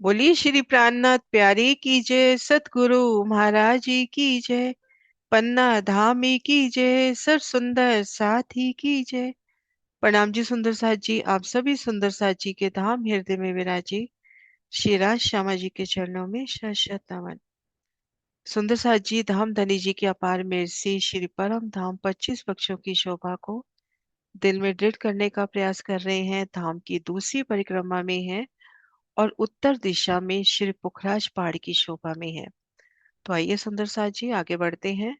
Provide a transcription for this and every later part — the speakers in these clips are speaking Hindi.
बोलिए श्री प्राणनाथ प्यारे की जय, सतगुरु महाराज जी की जय। पन्ना धामी की जय, सर सुंदर साथी की जय। प्रणाम जी सुंदर साथ जी, आप सभी सुंदर साथ जी के धाम हृदय में विराजे श्री राज श्यामा जी के चरणों में शत शत नमन। सुंदर साथ जी धाम धनी जी की अपार मेहर से श्री परम धाम 25 पक्षों की शोभा को दिल में दृढ़ करने का प्रयास कर रहे हैं। धाम की दूसरी परिक्रमा में है और उत्तर दिशा में श्री पुखराज पहाड़ की शोभा में है। तो आइए सुंदर साथ जी आगे बढ़ते हैं।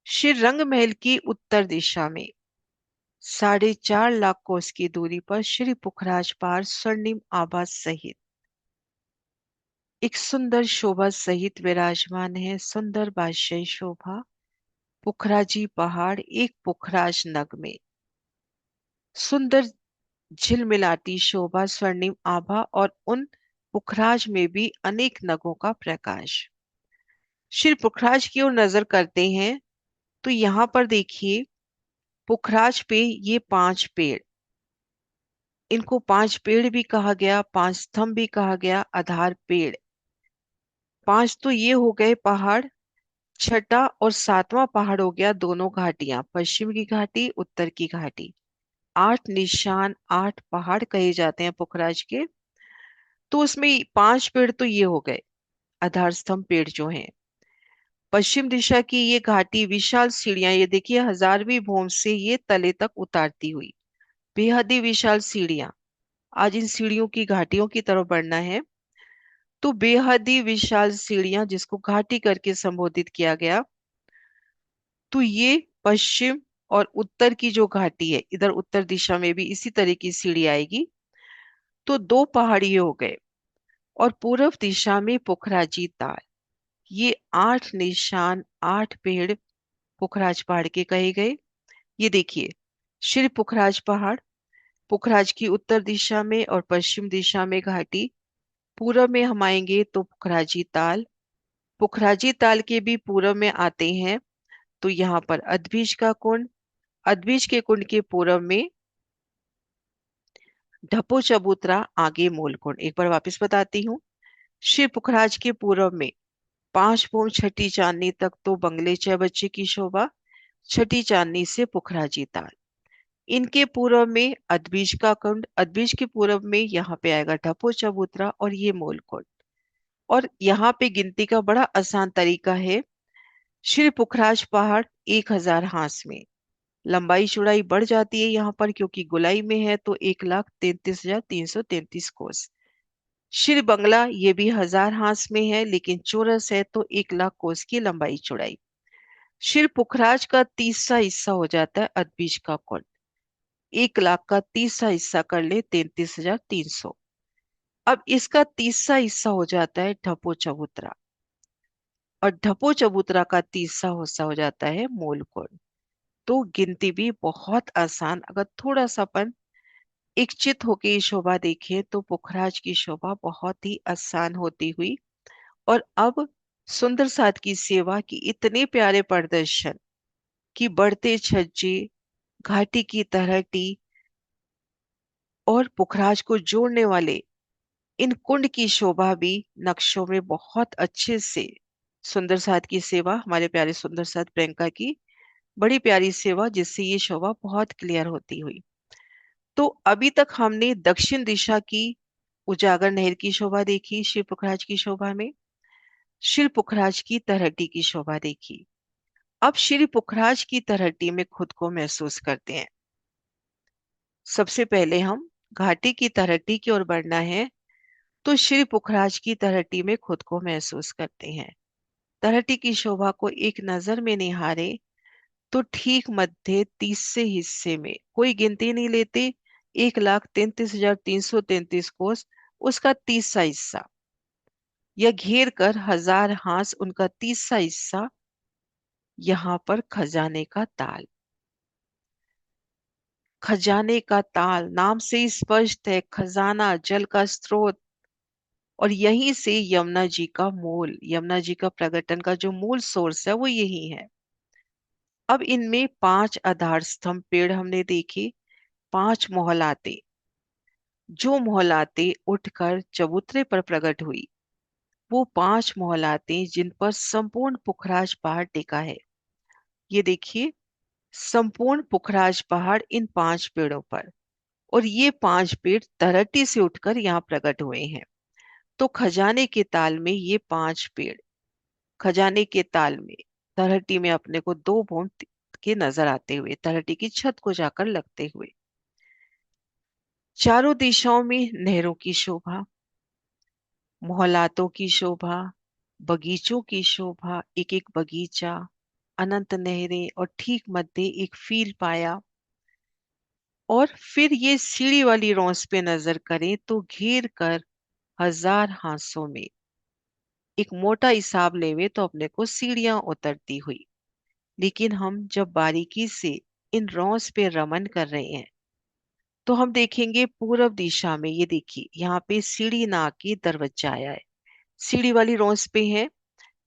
श्री रंग महल की उत्तर दिशा में 4.5 लाख कोस की दूरी पर श्री पुखराज पहाड़ स्वर्णिम आभा सहित एक सुंदर शोभा सहित विराजमान है। सुंदर बादशाही शोभा पुखराजी पहाड़ एक पुखराज नग में सुंदर झिलमिलाती शोभा स्वर्णिम आभा और उन पुखराज में भी अनेक नगों का प्रकाश। श्री पुखराज की ओर नजर करते हैं तो यहाँ पर देखिए पुखराज पे ये 5 पेड़, इनको 5 पेड़ भी कहा गया, 5 स्तंभ भी कहा गया, आधार पेड़। 5 तो ये हो गए पहाड़, छठा और सातवां पहाड़ हो गया दोनों घाटियां, पश्चिम की घाटी उत्तर की घाटी। 8 निशान 8 पहाड़ कहे जाते हैं पुखराज के। तो उसमें 5 पेड़ तो ये हो गए आधार स्तंभ पेड़ जो हैं। पश्चिम दिशा की ये घाटी विशाल सीढ़ियां, ये देखिए 1000वीं भौम से ये तले तक उतारती हुई बेहद ही विशाल सीढ़ियां। आज इन सीढ़ियों की घाटियों की तरफ बढ़ना है। तो बेहद ही विशाल सीढ़ियां जिसको घाटी करके संबोधित किया गया। तो ये पश्चिम और उत्तर की जो घाटी है, इधर उत्तर दिशा में भी इसी तरह की सीढ़ी आएगी। तो 2 पहाड़ी हो गए और पूर्व दिशा में पुखराजी ताल। ये 8 निशान 8 पेड़ पुखराज पहाड़ के कहे गए। ये देखिए श्री पुखराज पहाड़, पुखराज की उत्तर दिशा में और पश्चिम दिशा में घाटी। पूरब में हम आएंगे तो पुखराजी ताल, पुखराजी ताल के भी पूरब में आते हैं तो यहाँ पर अदभीज का कुंड, अदभीज के कुंड के पूरब में ढपो चबूतरा, आगे मूल कुंड। एक बार वापस बताती हूँ। शिव पुखराज के पूरब में 5 भूम छठी चांदनी तक तो बंगले 6 बच्चे की शोभा, छठी चांदनी से पुखराजी ताल। इनके पूरब में अदबीज का कुंड, अदबीज के पूरब में यहाँ पे आएगा ढपो चबूतरा और ये मूल कुंड। और यहाँ पे गिनती का बड़ा आसान तरीका है। श्री पुखराज पहाड़ 1000 हांस में, लंबाई चौड़ाई बढ़ जाती है यहाँ पर क्योंकि गोलाई में है तो 1,33,333 कोस। श्री बंगला ये भी 1000 हांस में है लेकिन चौरस है तो 1 लाख कोस की लंबाई चौड़ाई। श्री पुखराज का तीसरा हिस्सा हो जाता है अदबीज का कुंड। 1 लाख का तीसरा हिस्सा कर ले 33,300। अब इसका तीसरा हिस्सा हो जाता है ढपो चबूतरा और ढपो चबूतरा का तीसरा हिस्सा हो जाता है मूल कुंड। तो गिनती भी बहुत आसान, अगर थोड़ा सा अपन इच्छित होके ये शोभा देखें तो पुखराज की शोभा बहुत ही आसान होती हुई। और अब सुंदर साथ की सेवा की इतने प्यारे प्रदर्शन की बढ़ते छज्जे, घाटी की तलहटी और पुखराज को जोड़ने वाले इन कुंड की शोभा भी नक्शों में बहुत अच्छे से। सुंदर साथ की सेवा, हमारे प्यारे सुंदर साथ प्रियंका की बड़ी प्यारी सेवा जिससे ये शोभा बहुत क्लियर होती हुई। तो अभी तक हमने दक्षिण दिशा की उजागर नहर की शोभा देखी शिव पुखराज की शोभा में, शिव पुखराज की तलहटी की शोभा देखी। अब श्री पुखराज की तलहटी में खुद को महसूस करते हैं। सबसे पहले हम घाटी की तलहटी की ओर बढ़ना है तो श्री पुखराज की तलहटी में खुद को महसूस करते हैं। तलहटी की शोभा को एक नजर में निहारे तो ठीक मध्य तीसरे हिस्से में, कोई गिनती नहीं लेते, 1,33,333 कोस, उसका तीसरा हिस्सा या घेर कर 1000 हांस उनका तीसरा हिस्सा, यहाँ पर खजाने का ताल। खजाने का ताल नाम से ही स्पष्ट है, खजाना जल का स्रोत। और यहीं से यमुना जी का मूल, यमुना जी का प्रगटन का जो मूल सोर्स है वो यही है। अब इनमें 5 आधार स्तंभ पेड़ हमने देखे, 5 मोहलाते, जो मोहलाते उठकर चबूतरे पर प्रकट हुई, वो 5 मोहलाते जिन पर संपूर्ण पुखराज पहाड़ टिका है। ये देखिए, संपूर्ण पुखराज पहाड़ इन 5 पेड़ों पर, और ये 5 पेड़ तरहटी से उठकर यहाँ प्रकट हुए हैं। तो खजाने के ताल में ये 5 पेड़, खजाने के ताल में तरहटी में अपने को 2 भूम के नजर आते हुए, तरहटी की छत को जाकर लगते हुए। चारों दिशाओं में नहरों की शोभा, मोहल्लातों की शोभा, बगीचों की शोभा, एक एक बगीचा, अनंत नहरें, और ठीक मध्य एक फील पाया। और फिर ये सीढ़ी वाली रौंस पे नजर करें तो घेर कर 1000 हांसों में एक मोटा हिसाब लेवे तो अपने को सीढ़ियां उतरती हुई। लेकिन हम जब बारीकी से इन रॉस पे रमन कर रहे हैं तो हम देखेंगे पूरब दिशा में, ये देखिए यहाँ पे सीढ़ी ना के दरवाजा आया है, सीढ़ी वाली रॉस पे है।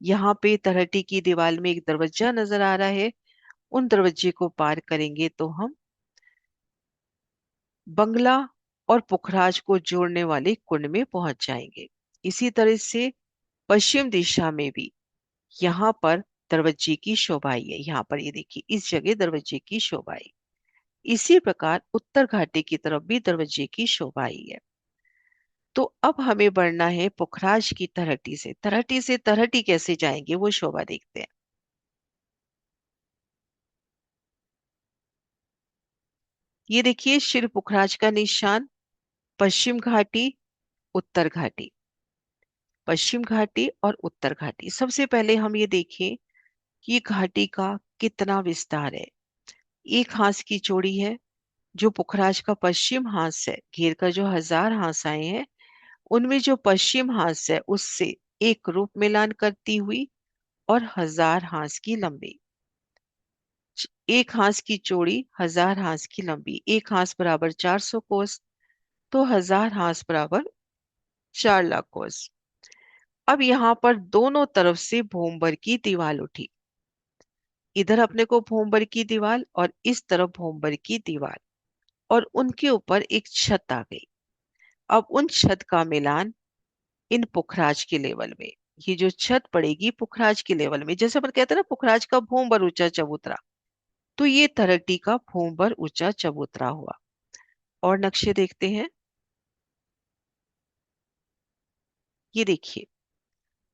यहाँ पे तरहटी की दीवार में एक दरवाजा नजर आ रहा है, उन दरवाजे को पार करेंगे तो हम बंगला और पुखराज को जोड़ने वाले कुंड में पहुंच जाएंगे। इसी तरह से पश्चिम दिशा में भी यहाँ पर दरवाजे की शोभा आई है, यहाँ पर ये देखिए इस जगह दरवाजे की शोभा आई। इसी प्रकार उत्तर घाटी की तरफ भी दरवाजे की शोभा आई है। तो अब हमें बढ़ना है पुखराज की तरहटी से, तरहटी से तरहटी कैसे जाएंगे वो शोभा देखते हैं। ये देखिए शिर पुखराज का निशान, पश्चिम घाटी, उत्तर घाटी, पश्चिम घाटी और उत्तर घाटी। सबसे पहले हम ये देखें कि घाटी का कितना विस्तार है। एक हाथ की चौड़ी है, जो पुखराज का पश्चिम हांस है, घेर कर जो 1000 हांस आए हैं, उनमें जो पश्चिम हांस है उससे एक रूप मिलान करती हुई, और 1000 हांस की लंबी। एक हांस की चौड़ी, 1000 हांस की लंबी, एक हांस बराबर 400 कोस, तो 1000 हांस बराबर 4 लाख कोस। अब यहाँ पर दोनों तरफ से भोंबर की दीवार उठी, इधर अपने को भोंबर की दीवार और इस तरफ भोंबर की दीवार, और उनके ऊपर एक छत आ गई। अब उन छत का मिलान इन पुखराज के लेवल में, ये जो छत पड़ेगी पुखराज के लेवल में, जैसे अपन कहते हैं ना पुखराज का भूमबर ऊंचा चबूतरा, तो ये तरहटी का भूमबर ऊंचा चबूतरा हुआ। और नक्शे देखते हैं। ये देखिए,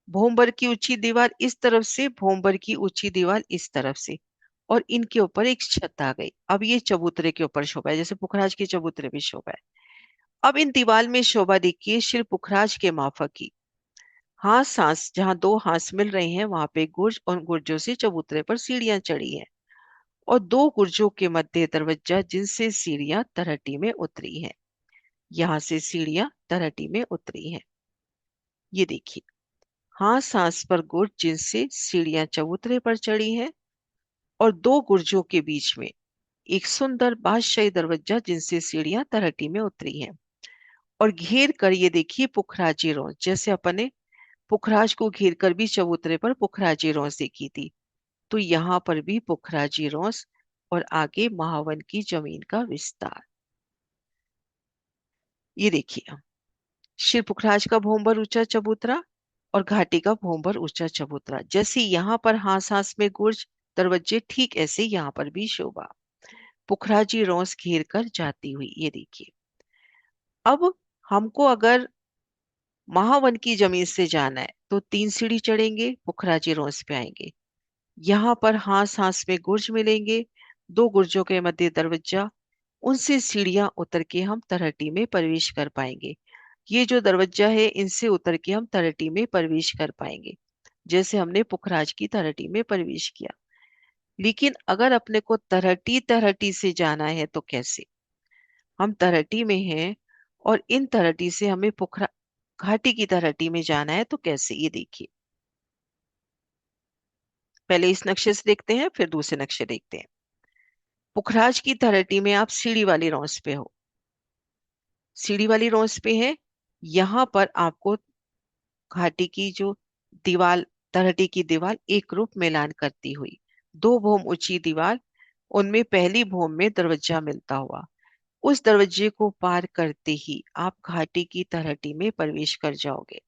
भूमबर की ऊंची दीवार इस तरफ से, भूमबर की ऊंची दीवार इस तरफ से, और इनके ऊपर एक छत आ गई। अब ये चबूतरे के ऊपर शोभा है, जैसे पुखराज के चबूतरे भी शोभा है। अब इन दीवार में शोभा देखिए श्री पुखराज के माफक की। हाथ सांस, जहां 2 हाथ मिल रहे हैं वहां पे गुर्ज, और गुर्जों से चबूतरे पर सीढ़ियां चढ़ी हैं, और 2 गुर्जों के मध्य दरवाजा जिनसे सीढ़ियां तरहटी में उतरी हैं। यहाँ से सीढ़ियां तरहटी में उतरी हैं। ये देखिए, हाथ सांस पर गुर्ज जिनसे सीढ़ियां चबूतरे पर चढ़ी हैं, और 2 गुर्जों के बीच में एक सुंदर बादशाही दरवाजा जिनसे सीढ़ियां तरहटी में उतरी हैं। और घेर कर ये देखिए पुखराजी रोज, जैसे अपने पुखराज को घेर कर भी चबूतरे पर पुखराजी रोज देखी थी, तो यहाँ पर भी पुखराजी रोस, और आगे महावन की जमीन का विस्तार। ये देखिए, शिव पुखराज का भोंबर ऊंचा चबूतरा और घाटी का भोंबर ऊंचा चबूतरा, जैसे यहाँ पर हास हास में गुर्ज दरवाजे, ठीक ऐसे यहाँ पर भी शोभा पुखराजी रोस घेर कर जाती हुई। ये देखिए, अब हमको अगर महावन की जमीन से जाना है तो 3 सीढ़ी चढ़ेंगे, पुखराजी रोस पे आएंगे। यहाँ पर हास हास में गुर्ज मिलेंगे, 2 गुर्जों के मध्य दरवाजा, उनसे सीढ़ियां उतर के हम तरहटी में प्रवेश कर पाएंगे। ये जो दरवाजा है इनसे उतर के हम तरहटी में प्रवेश कर पाएंगे, जैसे हमने पुखराज की तरहटी में प्रवेश किया। लेकिन अगर अपने को तरहटी तरहटी से जाना है तो कैसे? हम तरहटी में हैं और इन तरहटी से हमें पुखरा घाटी की तरहटी में जाना है, तो कैसे? ये देखिए, पहले इस नक्शे से देखते हैं फिर दूसरे नक्शे देखते हैं। पुखराज की तरहटी में आप सीढ़ी वाली रौंस पे हो, सीढ़ी वाली रौंस पे है। यहाँ पर आपको घाटी की जो दीवार, तरहटी की दीवार एक रूप मिलान करती हुई, 2 भौम ऊंची दीवार, उनमें पहली भौम में दरवाजा मिलता हुआ, उस दरवाजे को पार करते ही आप घाटी की तलहटी में प्रवेश कर जाओगे।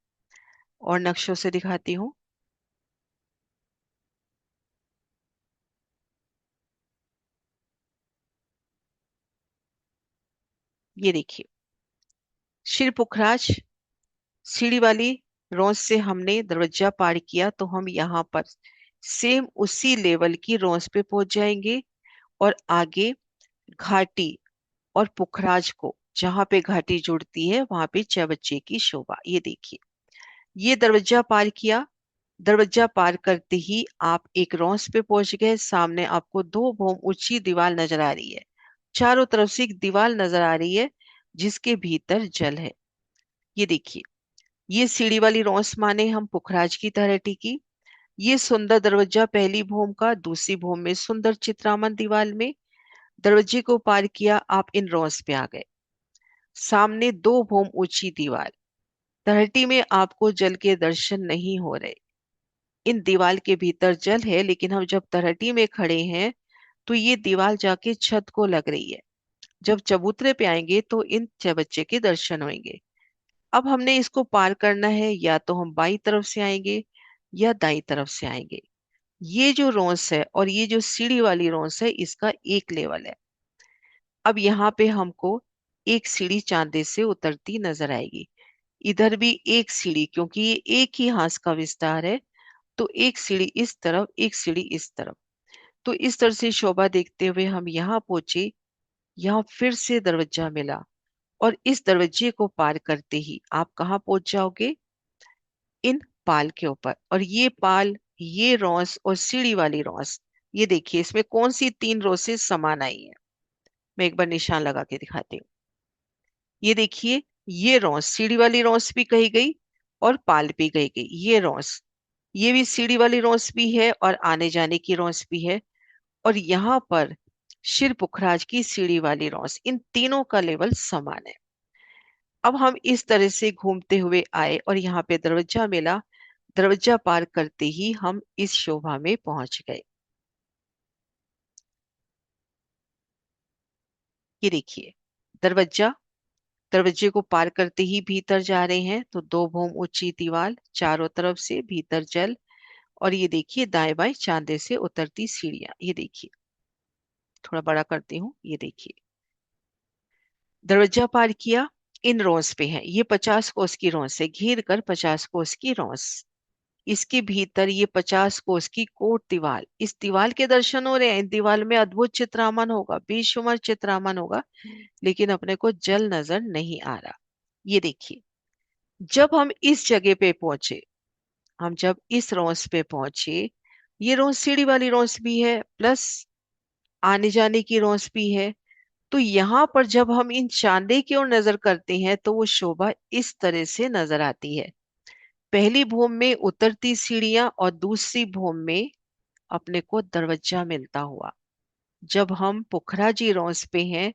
और नक्शों से दिखाती हूँ। ये देखिए, श्री पुखराज सीढ़ी वाली रोंस से हमने दरवाजा पार किया तो हम यहाँ पर सेम उसी लेवल की रोंस पे पहुंच जाएंगे। और आगे घाटी और पुखराज को, जहां पे घाटी जुड़ती है वहां पे चौबच्चे की शोभा। ये देखिए, ये दरवाजा पार किया। दरवाजा पार करते ही आप एक रॉस पे पहुंच गए। सामने आपको 2 भौम ऊंची दीवार नजर आ रही है। चारों तरफ से एक दीवार नजर आ रही है जिसके भीतर जल है। ये देखिए, ये सीढ़ी वाली रॉस माने हम पुखराज की तलहटी की। ये सुंदर दरवाजा पहली भौम का, दूसरी भौम में सुंदर चित्रामन दीवार में। दरवाजे को पार किया, आप इन रॉस पे आ गए। सामने 2 भौम ऊंची दीवार, तलहटी में आपको जल के दर्शन नहीं हो रहे। इन दीवार के भीतर जल है, लेकिन हम जब तलहटी में खड़े हैं तो ये दीवार जाके छत को लग रही है। जब चबूतरे पे आएंगे तो इन चबच्चे के दर्शन होंगे। अब हमने इसको पार करना है, या तो हम बाई तरफ से आएंगे या दाई तरफ से आएंगे। ये जो रोंस है और ये जो सीढ़ी वाली रोंस है, इसका एक लेवल है। अब यहाँ पे हमको एक सीढ़ी चांदे से उतरती नजर आएगी। इधर भी एक सीढ़ी, क्योंकि ये एक ही हाथ का विस्तार है, तो एक सीढ़ी इस तरफ, एक सीढ़ी इस तरफ। तो इस तरह से शोभा देखते हुए हम यहाँ पहुंचे। यहाँ फिर से दरवाजा मिला, और इस दरवाजे को पार करते ही आप कहाँ पहुंच जाओगे? इन पाल के ऊपर। और ये पाल, ये रॉस और सीढ़ी वाली रॉस, ये देखिए इसमें कौन सी 3 रोसेस समान आई है। मैं एक बार निशान लगा के दिखाती हूँ। ये देखिए, ये रॉस सीढ़ी वाली रॉस भी कही गई और पाल भी कही गई। ये रॉस, ये भी सीढ़ी वाली रॉस भी है और आने जाने की रॉस भी है। और यहाँ पर शिर पुखराज की सीढ़ी वाली रॉस, इन तीनों का लेवल समान है। अब हम इस तरह से घूमते हुए आए और यहाँ पे दरवाजा मिला। दरवाजा पार करते ही हम इस शोभा में पहुंच गए। ये देखिए, दरवाजा, दरवाजे को पार करते ही भीतर जा रहे हैं तो 2 भौम ऊंची दीवार, चारों तरफ से भीतर जल। और ये देखिए, दाएं बाएं चांदे से उतरती सीढ़ियां। ये देखिए, थोड़ा बड़ा करती हूँ। ये देखिए, दरवाजा पार किया। इन रोंस पे है, ये 50 कोस की रोंस है, घेर कर 50 कोस की रोंस। इसके भीतर ये 50 कोस की कोट दीवार, इस दीवार के दर्शन हो रहे हैं। दीवार में अद्भुत चित्रामन होगा, बेशुमार चित्रामन होगा, लेकिन अपने को जल नजर नहीं आ रहा। ये देखिए, जब हम इस जगह पे पहुंचे, हम जब इस रोंस पे पहुंचे, ये रोंस सीढ़ी वाली रोंस भी है, प्लस आने जाने की रोंस भी है। तो यहाँ पर जब हम इन चांदे की ओर नजर करते हैं तो वो शोभा इस तरह से नजर आती है। पहली भूम में उतरती सीढ़ियां और दूसरी भूम में अपने को दरवाजा मिलता हुआ। जब हम पुखराजी रोंस पे हैं,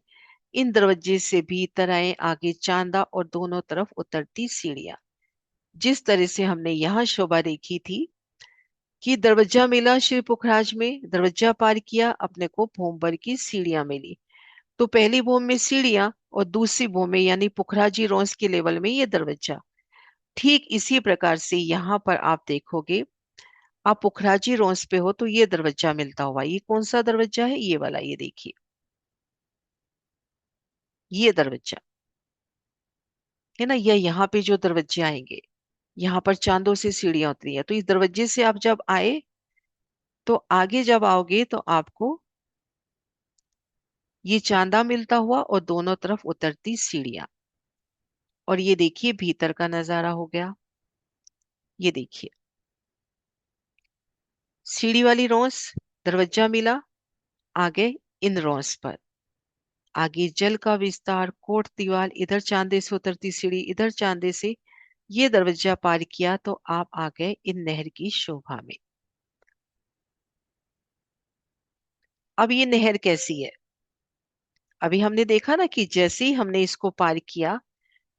इन दरवाजे से भीतर आए, आगे चांदा और दोनों तरफ उतरती सीढ़ियां। जिस तरह से हमने यहाँ शोभा देखी थी कि दरवाजा मिला श्री पुखराज में, दरवाजा पार किया, अपने को भूम भर की सीढ़ियां मिली। तो पहली भूम में सीढ़ियां और दूसरी भूम में यानी पुखराजी रोंस के लेवल में ये दरवाजा। ठीक इसी प्रकार से यहाँ पर आप देखोगे, आप पुखराजी रोंस पे हो तो ये दरवाजा मिलता हुआ। ये कौन सा दरवाजा है? ये वाला, ये देखिए, ये दरवाजा है ना। ये यहाँ पे जो दरवाजे आएंगे, यहाँ पर चांदों से सीढ़ियां उतरी है, तो इस दरवाजे से आप जब आए तो आगे जब आओगे तो आपको ये चांदा मिलता हुआ और दोनों तरफ उतरती सीढ़ियां। और ये देखिए, भीतर का नजारा हो गया। ये देखिए, सीढ़ी वाली रोंस, दरवाजा मिला, आगे इन रोंस पर, आगे जल का विस्तार, कोट दीवार, इधर चांदे से उतरती सीढ़ी, इधर चांदे से। ये दरवाजा पार किया तो आप आ गए इन नहर की शोभा में। अब ये नहर कैसी है? अभी हमने देखा ना कि जैसे ही हमने इसको पार किया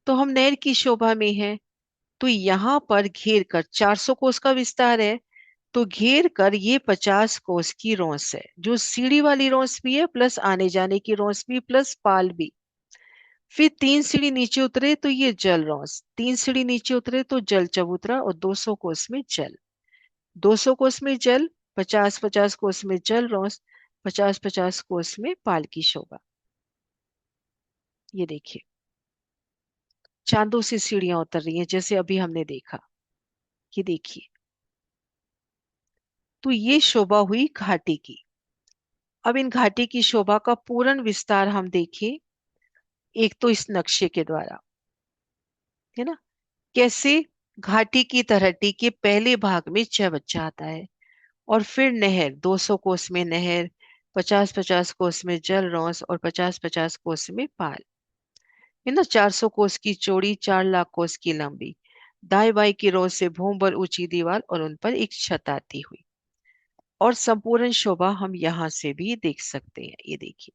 तो हम नहर की शोभा में हैं। तो यहाँ पर घेर कर 400 कोस का विस्तार है, तो घेर कर ये 50 कोस की रोंस है, जो सीढ़ी वाली रोंस भी है, प्लस आने जाने की रोंस भी, प्लस पाल भी। फिर 3 सीढ़ी नीचे उतरे तो ये जल रॉस, 3 सीढ़ी नीचे उतरे तो जल चबूतरा, और 200 कोस में जल, 200 कोस में जल, 50-50 कोस में जल रॉस, 50-50 कोस में पाल की शोभा। ये देखिए, चांदों से सीढ़ियां उतर रही हैं जैसे अभी हमने देखा। ये देखिए, तो ये शोभा हुई घाटी की। अब इन घाटी की शोभा का पूर्ण विस्तार हम देखें, एक तो इस नक्शे के द्वारा, है ना, कैसे घाटी की तलहटी के पहले भाग में चबच्चा आता है, और फिर नहर, 200 कोस में नहर, 50-50 कोस में जल रॉस, और 50-50 कोस में पाल, है ना, 400 कोस की चौड़ी, 4 लाख कोस की लंबी, दाएं बाएं की रोज से भूम भर ऊंची दीवार, और उन पर एक छत आती हुई, और संपूर्ण शोभा हम यहाँ से भी देख सकते हैं। ये देखिए,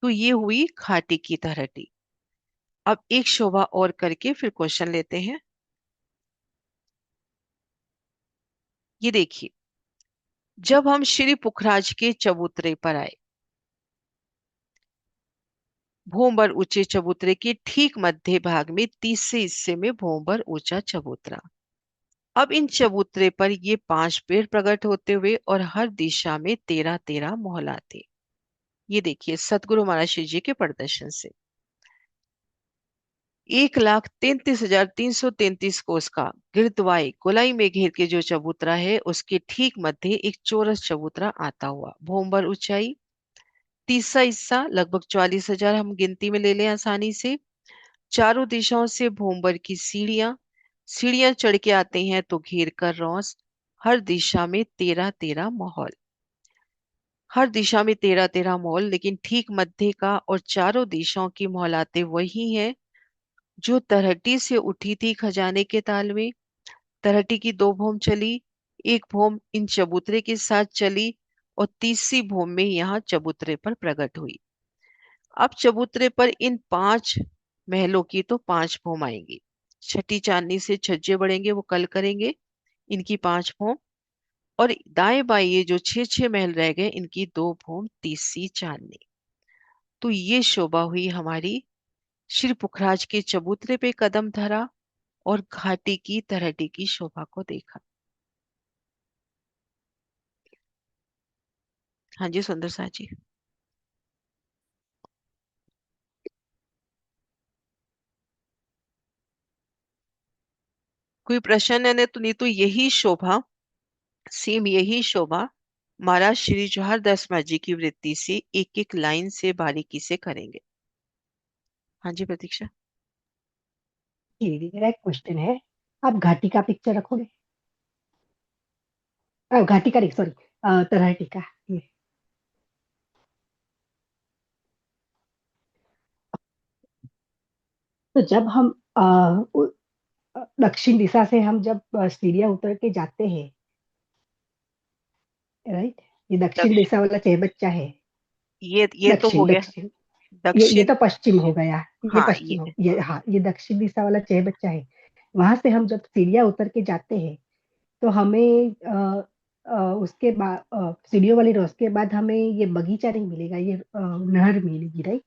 तो ये हुई घाटी की तलहटी। अब एक शोभा और करके फिर क्वेश्चन लेते हैं। ये देखिए, जब हम श्री पुखराज के चबूतरे पर आए, भूमभर ऊंचे चबूतरे के ठीक मध्य भाग में तीसरे हिस्से में भूमभर ऊंचा चबूतरा। अब इन चबूतरे पर ये 5 पेड़ प्रकट होते हुए, और हर दिशा में 13-13 मोहलाते। ये देखिए, सतगुरु महाराज श्री जी के प्रदर्शन से 1,33,333 कोस का गिरद्वाई गोलाई में घेर के जो चबूतरा है, उसके ठीक मध्य एक चौरस चबूतरा आता हुआ, भूमभर ऊंचाई, तीसरा हिस्सा लगभग 44,000 हम गिनती में ले लें आसानी से, चारों दिशाओं से भूमभर की सीढ़ियां, सीढ़ियां चढ़ के आते हैं तो घेर कर रौस, हर दिशा में 13-13 महल, हर दिशा में 13-13 महल, लेकिन ठीक मध्य का और चारों दिशाओं की मोहलाते वही हैं जो तरहटी से उठी थी खजाने के ताल में। तरहटी की 2 भौम चली, एक भौम इन चबूतरे के साथ चली, और तीसरी भौम में यहाँ चबूतरे पर प्रकट हुई। अब चबूतरे पर इन 5 महलों की तो 5 भौम आएंगी, छठी चांदनी से छज्जे बढ़ेंगे, वो कल करेंगे, इनकी 5 भौम, और दाएं बाएं ये जो 6-6 महल रह गए, इनकी 2 भौम, तीसरी चांदनी। तो ये शोभा हुई हमारी, श्री पुखराज के चबूतरे पे कदम धरा और घाटी की तरहटी की शोभा को देखा। हाँ जी सुंदर सा जी, कोई प्रश्न है? नहीं तो यही शोभा, सेम यही शोभा महाराज श्री जवाहर दास जी की वृत्ति से एक एक लाइन से बारीकी से करेंगे। हाँ जी प्रतीक्षा। ये मेरा एक क्वेश्चन है। आप घाटी का पिक्चर रखोगे? घाटी का नहीं, सॉरी, तलहटी का। ये तो जब हम दक्षिण दिशा से हम जब सीढ़ियां उतर के जाते हैं, राइट, ये दक्षिण दक्ष दिशा वाला चहबच्चा है। ये तो हो दक्षिण गया। दक्षिण, ये दक्षिण। तो पश्चिम हो गया। ये हाँ पश्चिम हो, ये हाँ, ये दक्षिण दिशा वाला चहबच्चा है। वहां से हम जब सीढ़ियां उतर के जाते हैं तो हमें उसके बाद सीढ़ियों वाली रोज के बाद हमें ये बगीचा नहीं मिलेगा, ये नहर मिलेगी, राइट?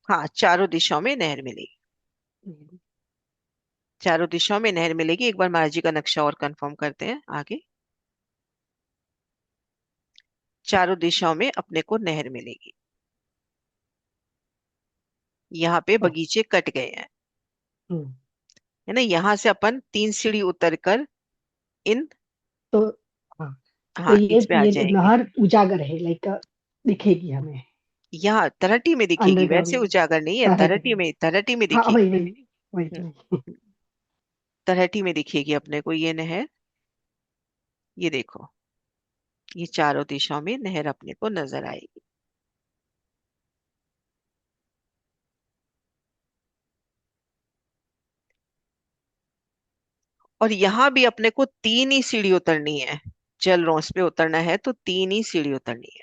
हाँ, चारों दिशाओं में नहर मिलेगी। चारों दिशाओं में नहर मिलेगी। एक बार महाराज जी का नक्शा और कंफर्म करते हैं आगे। चारों दिशाओं में अपने को नहर मिलेगी। यहाँ पे बगीचे कट गए हैं, है ना, यहाँ से अपन 3 सीढ़ी उतर कर इन, तो हाँ, तो हाँ, इसमें आ ये जाएंगे। नहर उजागर है, लाइक दिखेगी हमें यहाँ तलहटी में दिखेगी, वैसे अंडरग्राउंड उजागर नहीं है, तलहटी तलहटी में। में, तलहटी में हाँ, दिखेगी। वही वही वही हम्म, वही। तलहटी में दिखेगी अपने को ये नहर। ये देखो, ये चारों दिशाओं में नहर अपने को नजर आएगी। और यहाँ भी अपने को 3 ही सीढ़ी उतरनी है। जल रॉस पे उतरना है तो 3 ही सीढ़ी उतरनी है।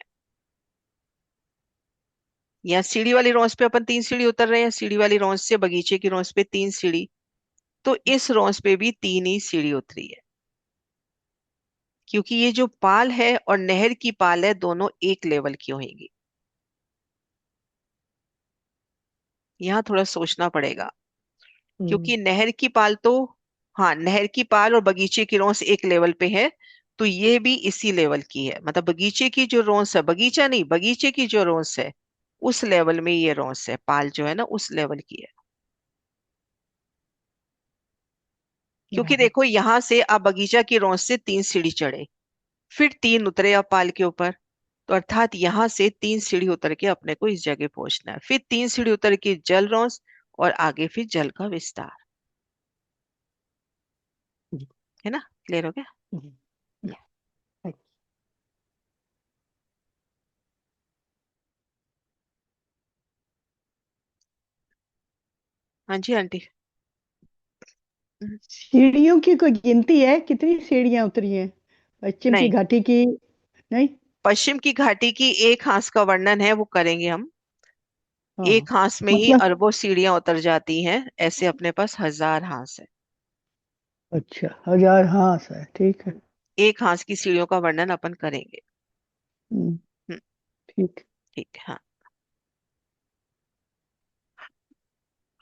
यहाँ सीढ़ी वाली रॉस पे अपन 3 सीढ़ी उतर रहे हैं, सीढ़ी वाली रॉस से बगीचे की रॉस पे 3 सीढ़ी, तो इस रॉस पे भी 3 ही सीढ़ी उतरी है। क्योंकि ये जो पाल है और नहर की पाल है, दोनों एक लेवल की होंगी। यहाँ थोड़ा सोचना पड़ेगा, हम्म। क्योंकि नहर की पाल तो, हाँ, नहर की पाल और बगीचे की रोंस एक लेवल पे है, तो ये भी इसी लेवल की है। मतलब बगीचे की जो रोंस है, बगीचा नहीं, बगीचे की जो रोंस है, उस लेवल में ये रोंस है, पाल जो है ना उस लेवल की है। क्योंकि बराबर। देखो, यहां से आप बगीचा की रोंस से 3 सीढ़ी चढ़े, फिर 3 उतरे आप पाल के ऊपर, तो अर्थात यहां से 3 सीढ़ी उतर के अपने को इस जगह पहुंचना है, फिर 3 सीढ़ी उतर के जल रोंस, और आगे फिर जल का विस्तार। जी। है ना? क्लियर हो गया? जी। या, राइट। हाँ जी आंटी। हम्म, सीढ़ियों की कोई गिनती है, कितनी सीढ़ियां उतरी हैं पश्चिम की नहीं, घाटी की? नहीं। पश्चिम की घाटी की एक हांस का वर्णन है, वो करेंगे हम। हाँ। एक हांस में ही मतलब अरबों सीढ़ियां उतर जाती हैं, ऐसे अपने पास 1000 हांस है। अच्छा, 1000 हाथ है, ठीक है। एक हांस की सीढ़ियों का वर्णन अपन करेंगे। हम्म, हम्म, ठीक। ठीक है, हाँ।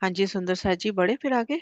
हाँ जी सुंदर सा जी, बढ़े फिर आगे।